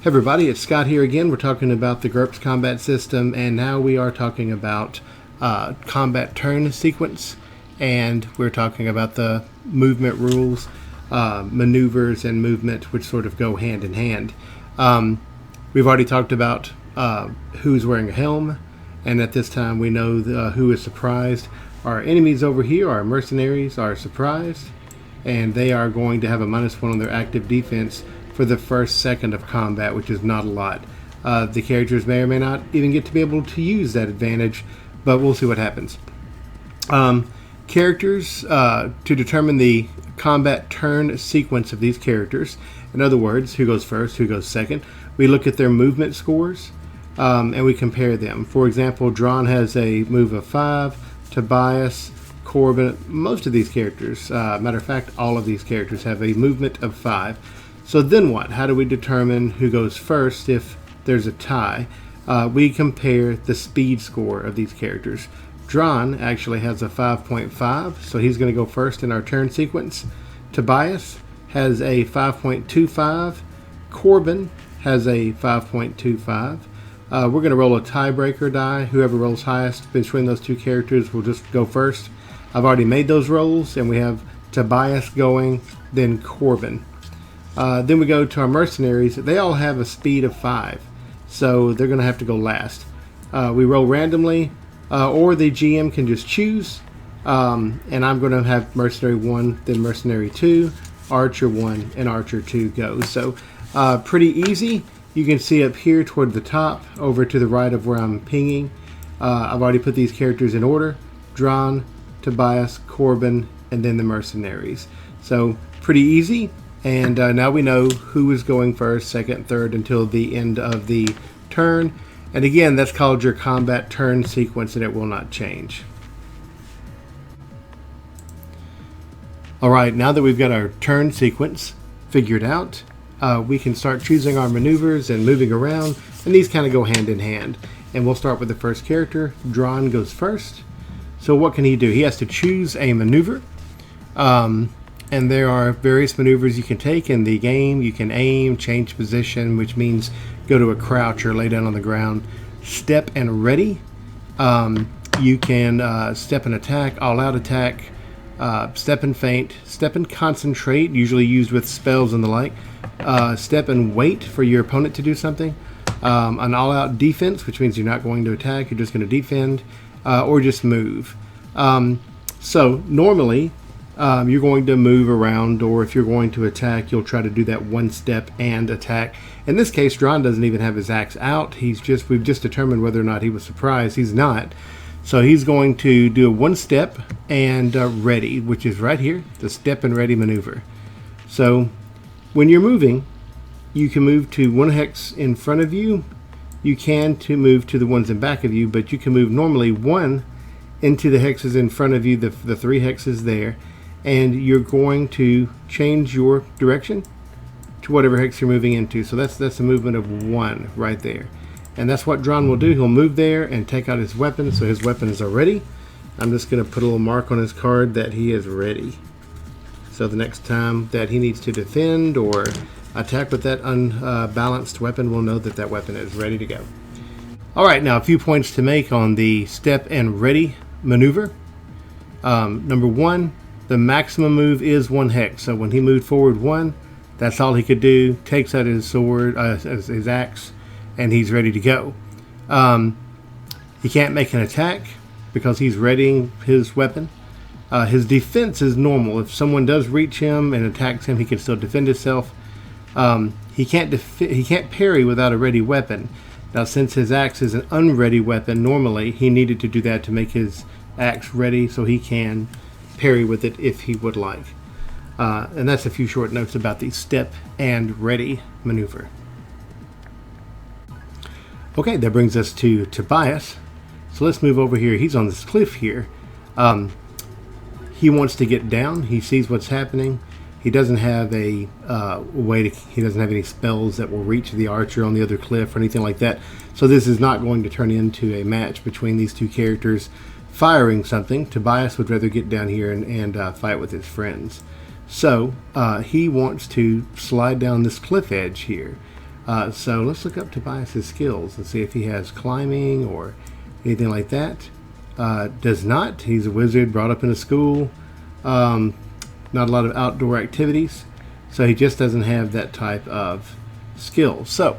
Hey everybody, it's Scott here again. We're talking about the GURPS combat system, and now we are talking about combat turn sequence, and we're talking about the movement rules, maneuvers, and movement, which sort of go hand in hand. We've already talked about who's wearing a helm, and at this time we know who is surprised. Our enemies over here, our mercenaries, are surprised, and they are going to have a -1 on their active defense for the first second of combat, which is not a lot. The characters may or may not even get to be able to use that advantage, but we'll see what happens. Characters, to determine the combat turn sequence of these characters, in other words, who goes first, who goes second, we look at their movement scores, and we compare them. For example, Drawn has a move of 5, Tobias, Corbin, most of these characters, matter of fact, all of these characters have a movement of 5. So then what? How do we determine who goes first if there's a tie? We compare the speed score of these characters. Drawn actually has a 5.5, so he's going to go first in our turn sequence. Tobias has a 5.25. Corbin has a 5.25. We're going to roll a tiebreaker die. Whoever rolls highest between those two characters will just go first. I've already made those rolls, and we have Tobias going, then Corbin. Then we go to our mercenaries. They all have a speed of 5, so they're going to have to go last. We roll randomly, or the GM can just choose, and I'm going to have mercenary 1, then mercenary 2, archer 1, and archer 2 go. So pretty easy. You can see up here toward the top, over to the right of where I'm pinging. I've already put these characters in order: Drawn, Tobias, Corbin, and then the mercenaries. So pretty easy. And now we know who is going first, second, third, until the end of the turn. And again, that's called your combat turn sequence, and it will not change. All right, now that we've got our turn sequence figured out, we can start choosing our maneuvers and moving around, and these kind of go hand in hand. And we'll start with the first character. Drawn goes first. So what can he do? He has to choose a maneuver. And there are various maneuvers you can take in the game. You can aim, change position, which means go to a crouch or lay down on the ground. Step and ready. You can step and attack, all-out attack, step and feint, step and concentrate, usually used with spells and the like. Step and wait for your opponent to do something. An all-out defense, which means you're not going to attack, you're just going to defend, or just move. So normally, you're going to move around, or if you're going to attack, you'll try to do that one step and attack. In this case, Drawn doesn't even have his axe out. We've just determined whether or not he was surprised. He's not. So he's going to do a one step and ready, which is right here, the step and ready maneuver. So when you're moving, you can move to one hex in front of you. You can to move to the ones in back of you, but you can move normally one into the hexes in front of you, the 3 hexes there. And you're going to change your direction to whatever hex you're moving into. So that's a movement of 1 right there. And that's what Drawn will do. He'll move there and take out his weapon. So his weapon is ready. I'm just going to put a little mark on his card that he is ready. So the next time that he needs to defend or attack with that unbalanced weapon, we'll know that that weapon is ready to go. All right, now a few points to make on the step and ready maneuver. Number 1, the maximum move is 1 hex. So when he moved forward 1, that's all he could do. Takes out his sword, his axe, and he's ready to go. He can't make an attack because he's readying his weapon. His defense is normal. If someone does reach him and attacks him, he can still defend himself. He can't parry without a ready weapon. Now, since his axe is an unready weapon, normally he needed to do that to make his axe ready so he can parry with it if he would like. And that's a few short notes about the step and ready maneuver. Okay, that brings us to Tobias. So let's move over here. He's on this cliff here. He wants to get down. He sees what's happening. He doesn't have a he doesn't have any spells that will reach the archer on the other cliff or anything like that. So this is not going to turn into a match between these two characters firing something. Tobias would rather get down here and fight with his friends. So he wants to slide down this cliff edge here. So let's look up Tobias's skills and see if he has climbing or anything like that. Does not. He's a wizard, brought up in a school. Not a lot of outdoor activities. So he just doesn't have that type of skill. So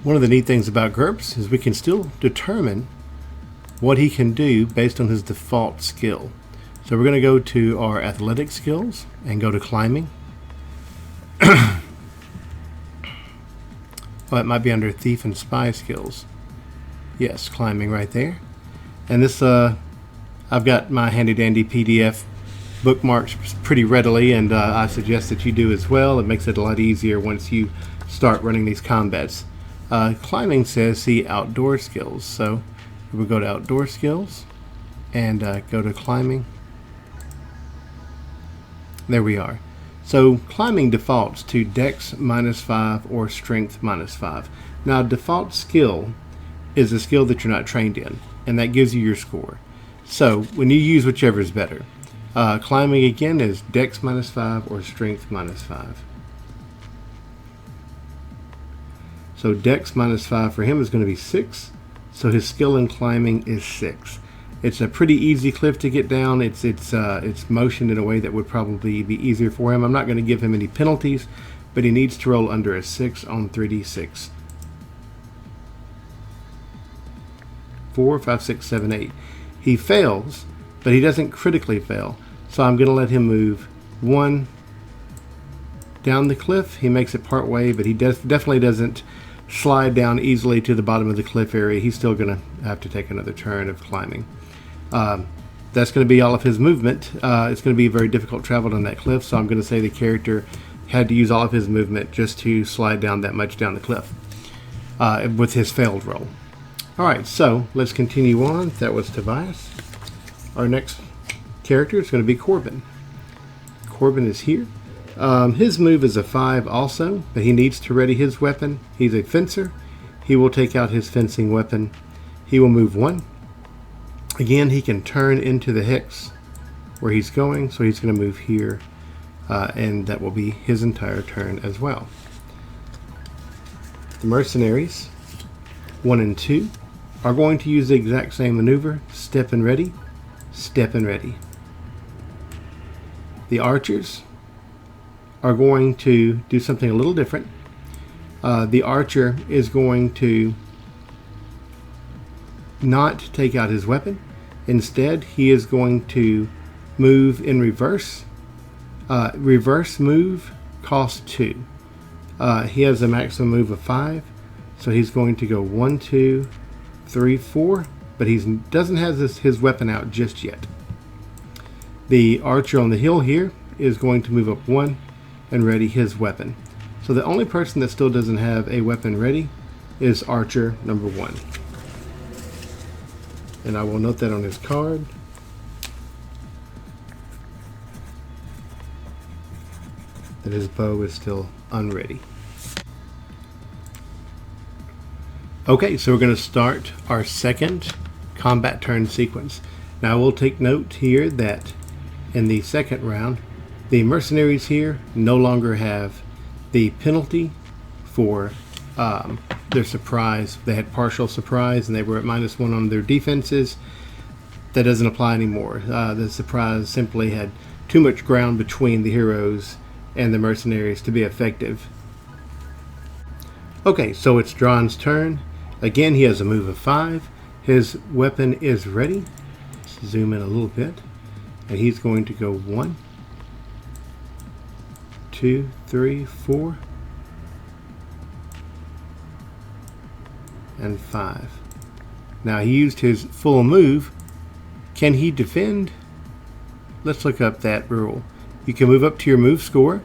one of the neat things about GURPS is we can still determine what he can do based on his default skill. So we're going to go to our athletic skills and go to climbing. Oh, it might be under thief and spy skills. Yes, climbing right there. And this, I've got my handy dandy PDF bookmarked pretty readily, and I suggest that you do as well. It makes it a lot easier once you start running these combats. Climbing says see outdoor skills, so we'll go to outdoor skills and go to climbing. There we are. So climbing defaults to Dex -5 or Strength -5. Now default skill is a skill that you're not trained in, and that gives you your score. So when you use whichever is better. Climbing again is Dex -5 or Strength -5. So Dex -5 for him is going to be 6. So his skill in climbing is 6. It's a pretty easy cliff to get down. It's motioned in a way that would probably be easier for him. I'm not going to give him any penalties, but he needs to roll under a 6 on 3d6. 4, 5, 6, 7, 8. He fails, but he doesn't critically fail. So I'm going to let him move 1 down the cliff. He makes it part way, but he definitely doesn't slide down easily to the bottom of the cliff area. He's still going to have to take another turn of climbing. That's going to be all of his movement. It's going to be very difficult travel down that cliff, so I'm going to say the character had to use all of his movement just to slide down that much down the cliff with his failed roll. Alright, so let's continue on. That was Tobias. Our next character is going to be Corbin. Corbin is here. His move is a 5 also, but he needs to ready his weapon. He's a fencer. He will take out his fencing weapon. He will move 1. Again, he can turn into the hex where he's going, so he's going to move here, and that will be his entire turn as well. The mercenaries, 1 and 2, are going to use the exact same maneuver, step and ready, step and ready. The archers are going to do something a little different. The archer is going to not take out his weapon. Instead, he is going to move in reverse. Reverse move costs 2. He has a maximum move of 5, so he's going to go 1, 2, 3, 4, but he doesn't have his weapon out just yet. The archer on the hill here is going to move up 1 and ready his weapon. So the only person that still doesn't have a weapon ready is archer number 1. And I will note that on his card. That his bow is still unready. Okay, so we're going to start our second combat turn sequence. Now I will take note here that in the second round, the mercenaries here no longer have the penalty for their surprise. They had partial surprise and they were at -1 on their defenses. That doesn't apply anymore. The surprise simply had too much ground between the heroes and the mercenaries to be effective. Okay, so it's Drawn's turn. Again, he has a move of 5. His weapon is ready. Let's zoom in a little bit. And he's going to go 1, 2, 3, 4, and 5. Now he used his full move. Can he defend? Let's look up that rule. You can move up to your move score.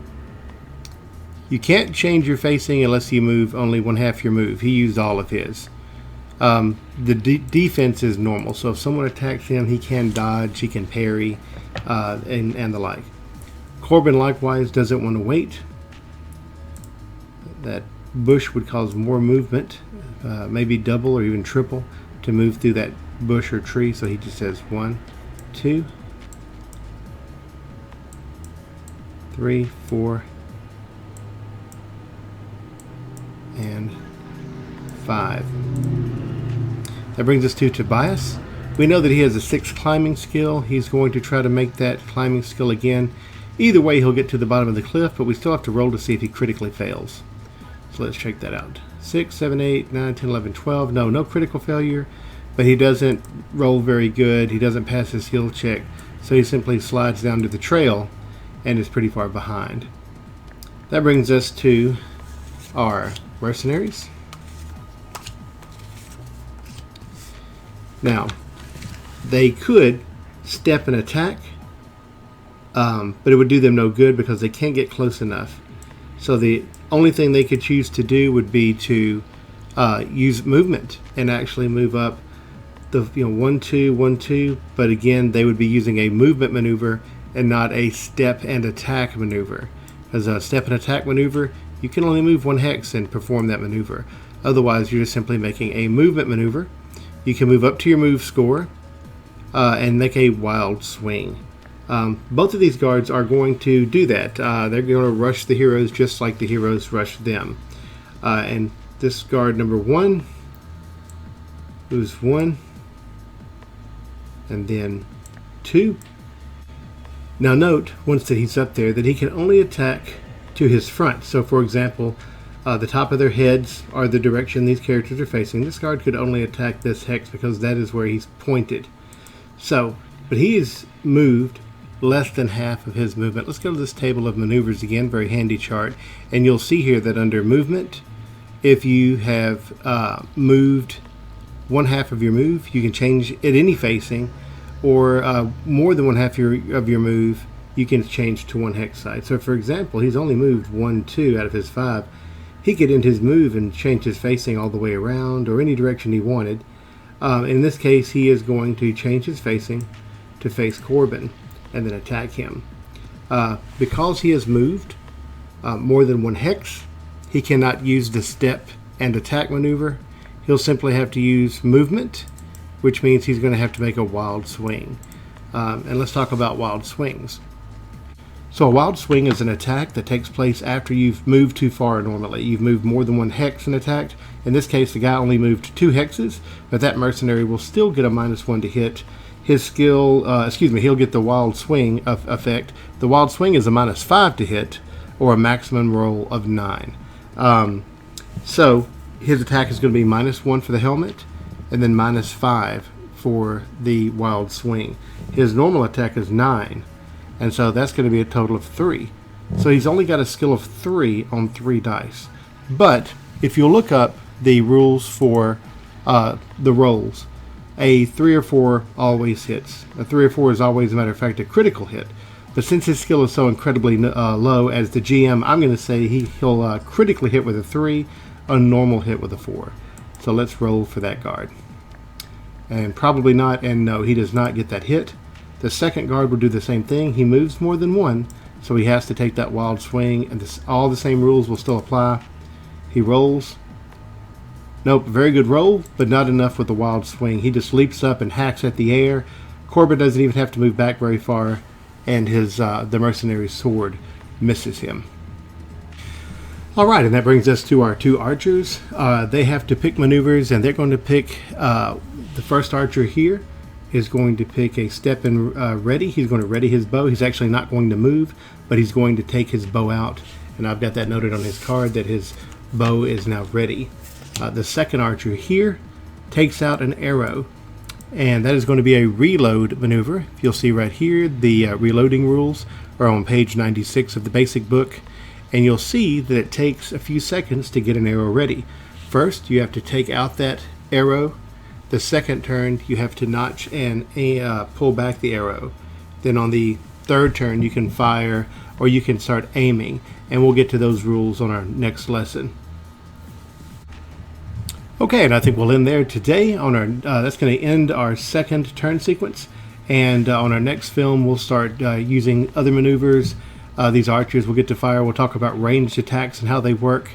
You can't change your facing unless you move only 1/2 your move. He used all of his. The defense is normal, so if someone attacks him, he can dodge, he can parry, and the like. Corbin likewise doesn't want to wait. That bush would cause more movement, maybe double or even triple, to move through that bush or tree, so he just says 1, 2, 3, 4, and 5. That brings us to Tobias. We know that he has a 6 climbing skill. He's going to try to make that climbing skill again. Either way, he'll get to the bottom of the cliff, but we still have to roll to see if he critically fails. So let's check that out. 6, 7, 8, 9, 10, 11, 12. No critical failure, but he doesn't roll very good. He doesn't pass his skill check, so he simply slides down to the trail and is pretty far behind. That brings us to our mercenaries. Now, they could step and attack, but it would do them no good because they can't get close enough. So the only thing they could choose to do would be to use movement and actually move up the 1, 2, 1, 2. But again, they would be using a movement maneuver and not a step and attack maneuver. As a step and attack maneuver, you can only move 1 hex and perform that maneuver. Otherwise, you're just simply making a movement maneuver. You can move up to your move score and make a wild swing. Both of these guards are going to do that. They're going to rush the heroes just like the heroes rush them. And this guard number 1 moves 1 and then 2. Now note, once that he's up there, that he can only attack to his front. So for example, the top of their heads are the direction these characters are facing. This guard could only attack this hex because that is where he's pointed. So, but he is moved less than half of his movement. Let's go to this table of maneuvers again, very handy chart, and you'll see here that under movement, if you have moved 1/2 of your move, you can change at any facing, or more than 1/2 of your move, you can change to 1 hex side. So for example, he's only moved 1, 2 out of his 5. He could end his move and change his facing all the way around or any direction he wanted. In this case, he is going to change his facing to face Corbin and then attack him. Because he has moved more than 1 hex, he cannot use the step and attack maneuver. He'll simply have to use movement, which means he's going to have to make a wild swing. And let's talk about wild swings. So a wild swing is an attack that takes place after you've moved too far normally. You've moved more than 1 hex and attacked. In this case, the guy only moved 2 hexes, but that mercenary will still get a -1 to hit. His skill, he'll get the wild swing effect. The wild swing is a -5 to hit, or a maximum roll of 9. So his attack is going to be -1 for the helmet, and then -5 for the wild swing. His normal attack is 9. And so that's going to be a total of 3. So he's only got a skill of 3 on 3 dice. But if you look up the rules for the rolls, a 3 or 4 always hits. A 3 or 4 is always, as a matter of fact, a critical hit. But since his skill is so incredibly low, as the GM, I'm going to say he'll critically hit with a 3, a normal hit with a 4. So let's roll for that guard. And probably not, and no, he does not get that hit. The second guard will do the same thing. He moves more than 1, so he has to take that wild swing, and all the same rules will still apply. He rolls. Nope, very good roll, but not enough with the wild swing. He just leaps up and hacks at the air. Corbin doesn't even have to move back very far, and his the mercenary's sword misses him. All right, and that brings us to our 2 archers. They have to pick maneuvers, and they're going to pick the first archer here is going to pick a step and ready. He's going to ready his bow. He's actually not going to move, but he's going to take his bow out. And I've got that noted on his card that his bow is now ready. The second archer here takes out an arrow, and that is going to be a reload maneuver. You'll see right here the reloading rules are on page 96 of the basic book, and you'll see that it takes a few seconds to get an arrow ready. First, you have to take out that arrow. The second turn, you have to notch and pull back the arrow. Then on the third turn, you can fire or you can start aiming. And we'll get to those rules on our next lesson. Okay, and I think we'll end there today. On our that's going to end our second turn sequence. And on our next film, we'll start using other maneuvers. These archers will get to fire. We'll talk about ranged attacks and how they work.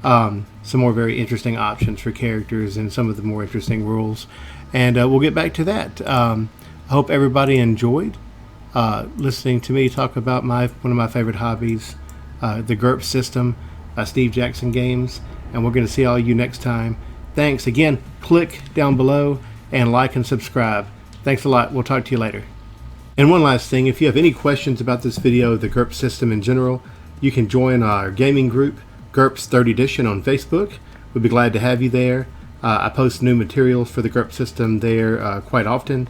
Some more very interesting options for characters and some of the more interesting rules, and we'll get back to that. I hope everybody enjoyed listening to me talk about one of my favorite hobbies, the GURPS system. Steve Jackson Games, and we're going to see all you next time. Thanks again. Click down below and like and subscribe. Thanks a lot. We'll talk to you later. And one last thing, if you have any questions about this video, the GURPS system in general, you can join our gaming group, GURPS 3rd Edition, on Facebook. We'd be glad to have you there. I post new materials for the GURPS system there quite often.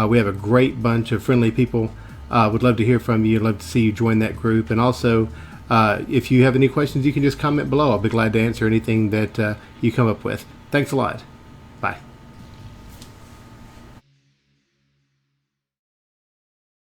We have a great bunch of friendly people. Would love to hear from you. Love to see you join that group. And also, if you have any questions, you can just comment below. I'll be glad to answer anything that you come up with. Thanks a lot. Bye.